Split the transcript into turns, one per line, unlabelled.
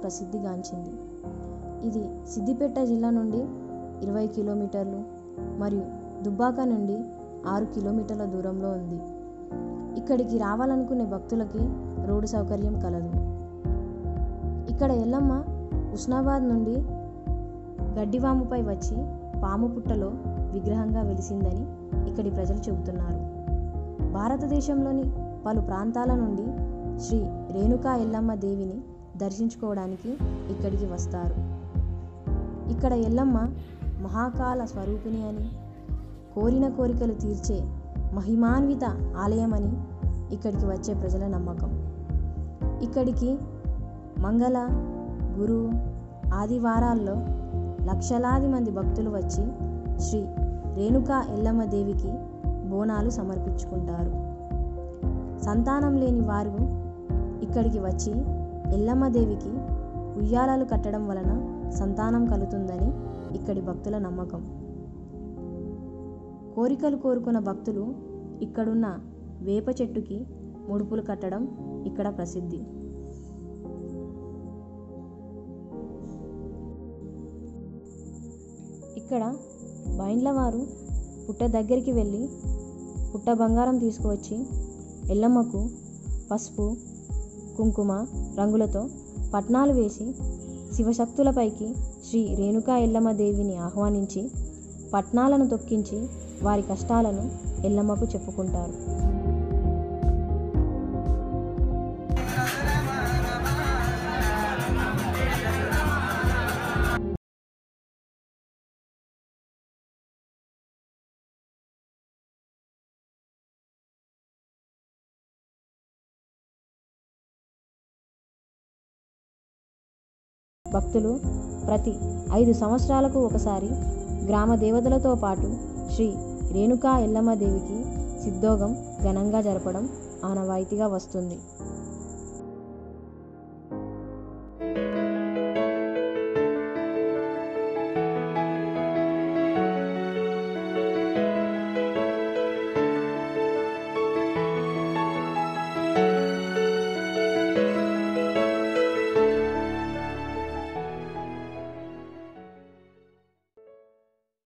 ప్రసిద్ధిగాంచింది. ఇది సిద్దిపేట జిల్లా నుండి 20 కిలోమీటర్లు మరియు దుబ్బాక నుండి 6 కిలోమీటర్ల దూరంలో ఉంది. ఇక్కడికి రావాలనుకునే భక్తులకి రోడ్డు సౌకర్యం కలదు. ఇక్కడ ఎల్లమ్మ హుస్నాబాద్ నుండి గడ్డివాముపై వచ్చి పాము పుట్టలో విగ్రహంగా వెలిసిందని ఇక్కడి ప్రజలు చెబుతున్నారు. భారతదేశంలోని పలు ప్రాంతాల నుండి శ్రీ రేణుకా ఎల్లమ్మ దేవిని దర్శించుకోవడానికి ఇక్కడికి వస్తారు. ఇక్కడ ఎల్లమ్మ మహాకాల స్వరూపిణి అని, కోరిన కోరికలు తీర్చే మహిమాన్విత ఆలయమని ఇక్కడికి వచ్చే ప్రజల నమ్మకం. ఇక్కడికి మంగళ, గురు, ఆదివారాల్లో లక్షలాది మంది భక్తులు వచ్చి శ్రీ రేణుకా ఎల్లమ్మ దేవికి బోనాలు సమర్పించుకుంటారు. సంతానం లేని వారు ఇక్కడికి వచ్చి ఎల్లమ్మ దేవికి ఉయ్యాలలు కట్టడం వలన సంతానం కలుగుతుందని ఇక్కడి భక్తుల నమ్మకం. కోరికలు కోరుకున్న భక్తులు ఇక్కడున్న వేప చెట్టుకి ముడుపులు కట్టడం ఇక్కడ ప్రసిద్ధి. ఇక్కడ బైండ్లవారు పుట్ట దగ్గరికి వెళ్ళి పుట్ట బంగారం తీసుకువచ్చి ఎల్లమ్మకు పసుపు, కుంకుమ రంగులతో పట్నాలు వేసి శివశక్తులపైకి శ్రీ రేణుకా ఎల్లమ్మ దేవిని ఆహ్వానించి పట్నాలను తొక్కించి వారి కష్టాలను ఎల్లమ్మకు చెప్పుకుంటారు. భక్తులు ప్రతి 5 సంవత్సరాలకు ఒకసారి గ్రామ దేవతలతో పాటు శ్రీ రేణుకా ఎల్లమ్మ దేవికి సిద్ధోగం ఘనంగా జరపడం ఆనవాయితీగా వస్తుంది.